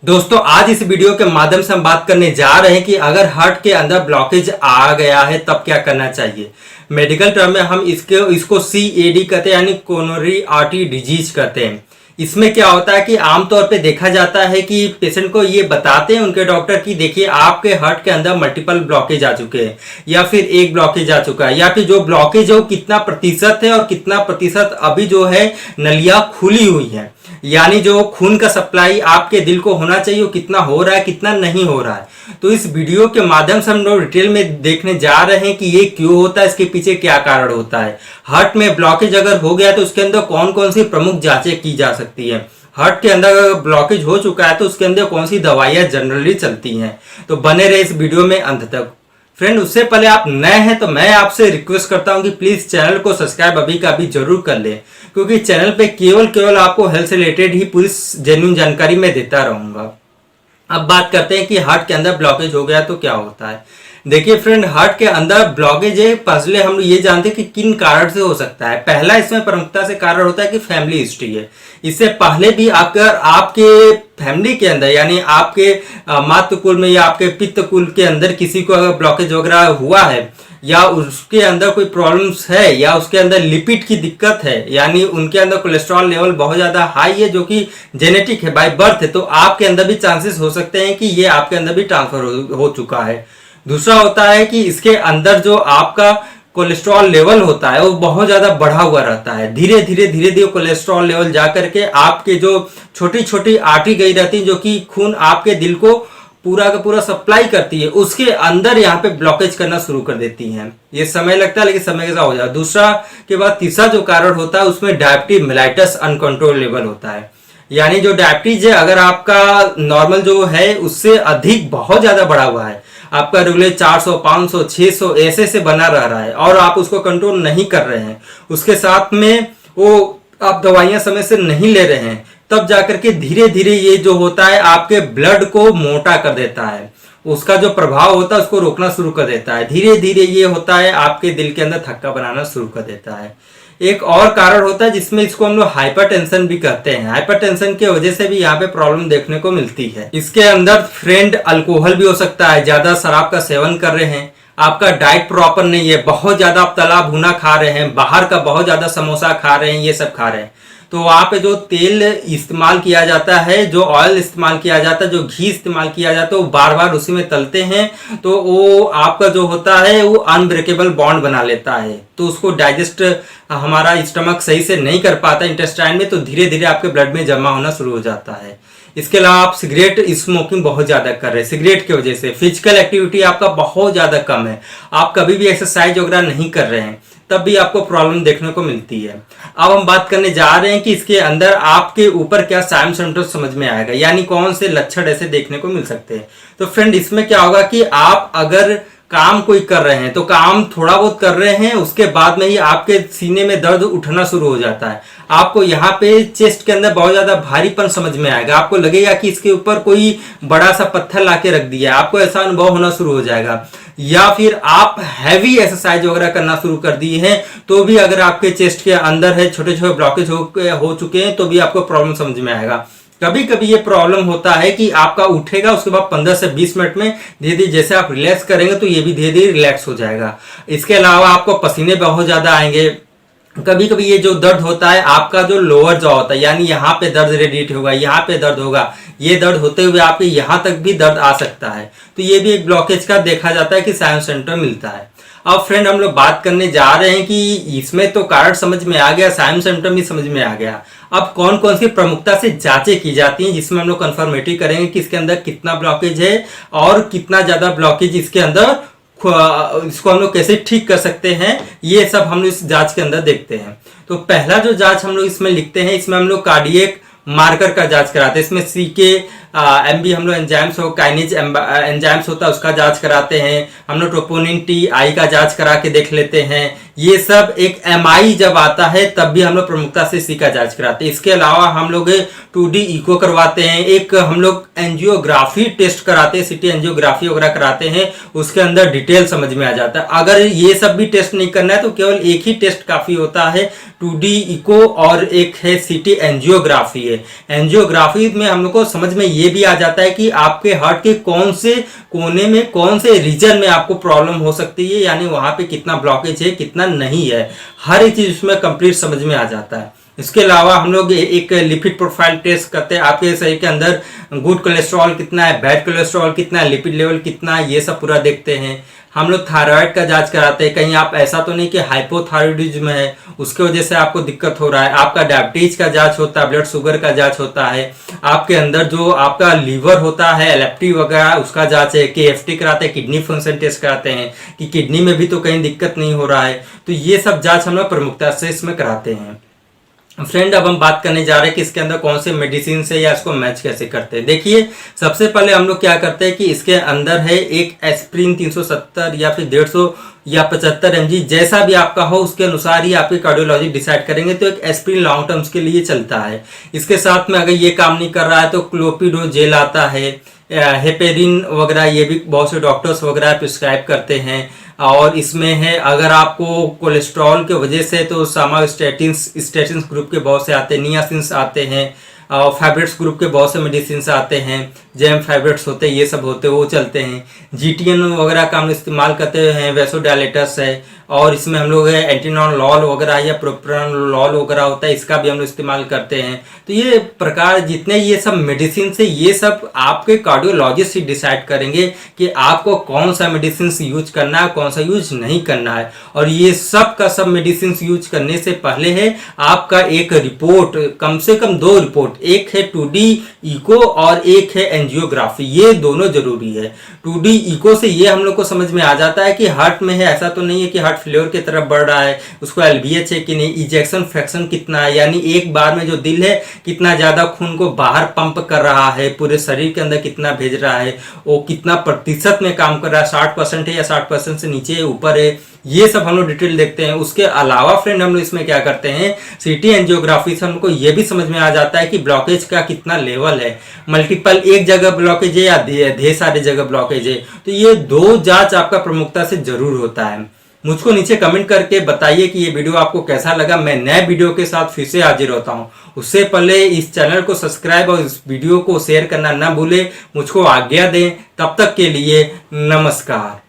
दोस्तों आज इस वीडियो के माध्यम से हम बात करने जा रहे हैं कि अगर हार्ट के अंदर ब्लॉकेज आ गया है तब क्या करना चाहिए। मेडिकल टर्म में हम इसको CAD कहते हैं, यानी कोरोनरी आर्टरी डिजीज कहते हैं। इसमें क्या होता है कि आमतौर पे देखा जाता है कि पेशेंट को ये बताते हैं उनके डॉक्टर कि देखिए आपके हार्ट के अंदर मल्टीपल ब्लॉकेज आ चुके हैं या फिर एक ब्लॉकेज आ चुका है, या फिर जो ब्लॉकेज है वो कितना प्रतिशत है और कितना प्रतिशत अभी जो है नलियां खुली हुई है, यानी जो खून का सप्लाई आपके दिल को होना चाहिए वो कितना हो रहा है कितना नहीं हो रहा है। तो इस वीडियो के माध्यम से हम लोग डिटेल में देखने जा रहे हैं कि ये क्यों होता है, इसके पीछे क्या कारण होता है। हार्ट में ब्लॉकेज अगर हो गया तो उसके अंदर कौन कौन सी प्रमुख जांचें की जा सकती है। हार्ट के अंदर अगर ब्लॉकेज हो चुका है तो उसके अंदर कौन सी दवाइयां जनरली चलती हैं। तो बने रहे इस वीडियो में अंत तक। फ्रेंड उससे पहले आप नए हैं तो मैं आपसे रिक्वेस्ट करता हूं कि प्लीज चैनल को सब्सक्राइब अभी का अभी जरूर कर ले, क्योंकि चैनल पे केवल आपको हेल्थ से रिलेटेड ही पूरी जेन्युइन जानकारी मैं देता रहूंगा। अब बात करते हैं कि हार्ट के अंदर ब्लॉकेज हो गया तो क्या होता है। देखिए फ्रेंड, हार्ट के अंदर ब्लॉकेज है, पहले हम लोग ये जानते हैं कि किन कारण से हो सकता है। पहला इसमें प्रमुखता से कारण होता है कि फैमिली हिस्ट्री है। इससे पहले भी अगर आपके फैमिली के अंदर यानी आपके मातृ कुल में या आपके पितृ कुल के अंदर किसी को अगर ब्लॉकेज वगैरह हुआ है या उसके अंदर कोई प्रॉब्लम्स है या उसके अंदर लिपिड की दिक्कत है, यानी उनके अंदर कोलेस्ट्रॉल लेवल बहुत ज्यादा हाई है जो कि जेनेटिक है, बाय बर्थ है, तो आपके अंदर भी चांसेस हो सकते हैं कि ये आपके अंदर भी ट्रांसफर हो चुका है। दूसरा होता है कि इसके अंदर जो आपका कोलेस्ट्रॉल लेवल होता है वो बहुत ज्यादा बढ़ा हुआ रहता है। धीरे धीरे कोलेस्ट्रॉल लेवल जाकर के आपके जो छोटी छोटी आर्टरी गई रहती है जो कि खून आपके दिल को पूरा का पूरा सप्लाई करती है, उसके अंदर यहाँ पे ब्लॉकेज करना शुरू कर देती हैं। ये समय लगता है लेकिन समय के साथ हो जाता है। दूसरा के बाद तीसरा जो कारण होता है उसमें डायबिटीज मेलाइटस अनकंट्रोलेबल होता है, यानी जो डायबिटीज है अगर आपका नॉर्मल जो है उससे अधिक बहुत ज्यादा बढ़ा हुआ है, आपका रेगुलर 400 500 600 ऐसे से बना रह रहा है और आप उसको कंट्रोल नहीं कर रहे हैं, उसके साथ में वो आप दवाइयां समय से नहीं ले रहे हैं, तब जाकर के धीरे धीरे ये जो होता है आपके ब्लड को मोटा कर देता है, उसका जो प्रभाव होता है उसको रोकना शुरू कर देता है। धीरे धीरे ये होता है आपके दिल के अंदर थक्का बनाना शुरू कर देता है। एक और कारण होता है जिसमें इसको हम लोग हाइपरटेंशन भी कहते हैं। हाइपरटेंशन की वजह से भी यहाँ पे प्रॉब्लम देखने को मिलती है। इसके अंदर फ्रेंड अल्कोहल भी हो सकता है, ज्यादा शराब का सेवन कर रहे हैं, आपका डाइट प्रॉपर नहीं है, बहुत ज्यादा आप तला भुना खा रहे हैं, बाहर का बहुत ज्यादा समोसा खा रहे हैं, ये सब खा रहे हैं, तो वहां पे जो तेल इस्तेमाल किया जाता है, जो ऑयल इस्तेमाल किया जाता है, जो घी इस्तेमाल किया जाता है, वो बार बार उसी में तलते हैं, तो वो आपका जो होता है वो अनब्रेकेबल बॉन्ड बना लेता है, तो उसको डाइजेस्ट हमारा स्टमक सही से नहीं कर पाता इंटेस्टाइन में, तो धीरे धीरे आपके ब्लड में जमा होना शुरू हो जाता है। इसके अलावा आप सिगरेट स्मोकिंग बहुत ज्यादा कर रहे हैं, सिगरेट की वजह से फिजिकल एक्टिविटी आपका बहुत ज्यादा कम है, आप कभी भी एक्सरसाइज वगैरह नहीं कर रहे हैं, तब भी आपको प्रॉब्लम देखने को मिलती है। अब हम बात करने जा रहे हैं कि इसके अंदर आपके ऊपर क्या साइन सिम्टम्स समझ में आएगा, यानी कौन से लक्षण ऐसे देखने को मिल सकते हैं। तो फ्रेंड इसमें क्या होगा कि आप अगर काम कोई कर रहे हैं तो काम थोड़ा बहुत कर रहे हैं, उसके बाद में ही आपके सीने में दर्द उठना शुरू हो जाता है, आपको यहाँ पे चेस्ट के अंदर बहुत ज्यादा भारीपन समझ में आएगा, आपको लगेगा कि इसके ऊपर कोई बड़ा सा पत्थर लाके रख दिया, आपको ऐसा अनुभव होना शुरू हो जाएगा। या फिर आप हैवी एक्सरसाइज वगैरह करना शुरू कर दिए हैं तो भी अगर आपके चेस्ट के अंदर है छोटे छोटे ब्लॉकेज हो चुके हैं तो भी आपको प्रॉब्लम समझ में आएगा। कभी कभी ये प्रॉब्लम होता है कि आपका उठेगा, उसके बाद 15 से 20 मिनट में धीरे धीरे जैसे आप रिलैक्स करेंगे तो ये भी धीरे धीरे रिलैक्स हो जाएगा। इसके अलावा आपको पसीने बहुत ज्यादा आएंगे। कभी कभी ये जो दर्द होता है आपका जो लोअर जॉ होता है, यानी यहाँ पे दर्द रेडिएट होगा, यहाँ पे दर्द होगा, ये दर्द होते हुए आपके यहाँ तक भी दर्द आ सकता है, तो ये भी एक ब्लॉकेज का देखा जाता है कि साइन सिम्टम मिलता है। अब फ्रेंड हम लोग बात करने जा रहे हैं कि इसमें तो कारण समझ में आ गया, साइन सिम्टम भी समझ में आ गया, अब कौन कौन सी प्रमुखता से जांचें की जाती हैं जिसमें हम लोग कंफर्मेटरी करेंगे कि इसके अंदर कितना ब्लॉकेज है और कितना ज्यादा ब्लॉकेज इसके अंदर, इसको हम लोग कैसे ठीक कर सकते हैं, ये सब हम लोग इस जांच के अंदर देखते हैं। तो पहला जो जांच हम लोग इसमें लिखते हैं, इसमें हम लोग कार्डियक मार्कर का जांच कराते हैं। इसमें CK MB हम लोग एंजाइम्स हो, काइनेज एंजाइम्स होता है उसका जांच कराते हैं। हम लोग ट्रोपोनिन T I का जांच करा के देख लेते हैं, ये सब एक MI जब आता है तब भी हम लोग प्रमुखता से इसी का जांच कराते हैं। इसके अलावा हम लोग 2D इको करवाते हैं, एक हम लोग एंजियोग्राफी टेस्ट कराते हैं, सिटी एंजियोग्राफी वगैरह कराते हैं, उसके अंदर डिटेल समझ में आ जाता है। अगर ये सब भी टेस्ट नहीं करना है तो केवल एक ही टेस्ट काफी होता है, 2D इको, और एक है सिटी एंजियोग्राफी है। एंजियोग्राफी में हम लोग को समझ में ये भी आ जाता है कि आपके हार्ट के कौन से कोने में, कौन से रीजन में आपको प्रॉब्लम हो सकती है, यानी वहां पे कितना ब्लॉकेज है, कितना नहीं है, हर एक चीज उसमें कंप्लीट समझ में आ जाता है। इसके अलावा हम लोग एक लिपिड प्रोफाइल टेस्ट करते हैं, आपके शरीर के अंदर गुड कोलेस्ट्रॉल कितना है, बैड कोलेस्ट्रॉल कितना है, लिपिड लेवल कितना है, ये सब पूरा देखते हैं। हम लोग थायराइड का जांच कराते हैं, कहीं आप ऐसा तो नहीं कि हाइपोथायराइडिज्म है उसके वजह से आपको दिक्कत हो रहा है। आपका डायबिटीज का जांच होता है, ब्लड शुगर का जांच होता है, आपके अंदर जो आपका लीवर होता है, एलएफटी वगैरह उसका जांच है, केएफटी कराते हैं, किडनी फंक्शन टेस्ट कराते हैं कि किडनी में भी तो कहीं दिक्कत नहीं हो रहा है। तो ये सब जांच हम लोग प्रमुखता से इसमें कराते हैं। फ्रेंड, अब हम बात करने जा रहे हैं कि इसके अंदर कौन से मेडिसिन है या इसको मैच कैसे करते हैं। देखिए, सबसे पहले हम लोग क्या करते हैं कि इसके अंदर है एक एस्प्रिन 370 या फिर 150 या 75 mg, जैसा भी आपका हो उसके अनुसार ही आपके कार्डियोलॉजिस्ट डिसाइड करेंगे। तो एक एस्प्रिन लॉन्ग टर्म्स के लिए चलता है। इसके साथ में अगर ये काम नहीं कर रहा है तो क्लोपिडो जेल आता है, हेपेरिन वगैरह, ये भी बहुत से डॉक्टर्स वगैरह प्रिस्क्राइब करते हैं। और इसमें है अगर आपको कोलेस्ट्रॉल के वजह से तो स्टेटिन्स ग्रुप के बहुत से आते हैं, नियासिन्स आते हैं, और फाइब्रेट्स ग्रुप के बहुत से मेडिसिन आते हैं, जेम फाइब्रेट्स होते हैं, ये सब होते हैं, वो चलते हैं। GTN वगैरह का हम इस्तेमाल करते हैं, वैसोडायलेटर्स है, और इसमें हम लोग एंटीनोलॉल वगैरह या प्रोप्रानोलॉल वगैरह होता है, इसका भी हम लोग इस्तेमाल करते हैं। तो ये प्रकार जितने ये सब मेडिसिन से, ये सब आपके कार्डियोलॉजिस्ट ही डिसाइड करेंगे कि आपको कौन सा मेडिसिन यूज करना है, कौन सा यूज नहीं करना है। और ये सब का सब मेडिसिन यूज करने से पहले है आपका एक रिपोर्ट, कम से कम 2 रिपोर्ट, एक है 2D इको और एक है एंजियोग्राफी, ये दोनों जरूरी है। 2D इको से ये हम लोग को समझ में आ जाता है कि हार्ट में है, ऐसा तो नहीं है कि हार्ट फेल्योर की तरफ बढ़ रहा है, उसको LVH है कि नहीं, इजेक्शन फ्रैक्शन कितना है, यानी एक बार में जो दिल है कितना ज्यादा खून को बाहर पंप कर रहा है, पूरे शरीर के अंदर कितना भेज रहा है, वो कितना प्रतिशत में काम कर रहा है, 60% है या 60% से नीचे ऊपर है, ये सब हम लोग डिटेल देखते हैं। उसके अलावा फ्रेंड हम लोग इसमें क्या करते हैं, सिटी एंजियोग्राफी से हमको ये भी समझ में आ जाता है कि ब्लॉकेज का कितना लेवल है, मल्टीपल एक जगह ब्लॉकेज है या ढेर सारे जगह ब्लॉकेज है। तो ये 2 जांच आपका प्रमुखता से जरूर होता है। मुझको नीचे कमेंट करके बताइए कि ये वीडियो आपको कैसा लगा। मैं नए वीडियो के साथ फिर से हाजिर होता हूँ। उससे पहले इस चैनल को सब्सक्राइब और इस वीडियो को शेयर करना ना भूले। मुझको आज्ञा दें, तब तक के लिए नमस्कार।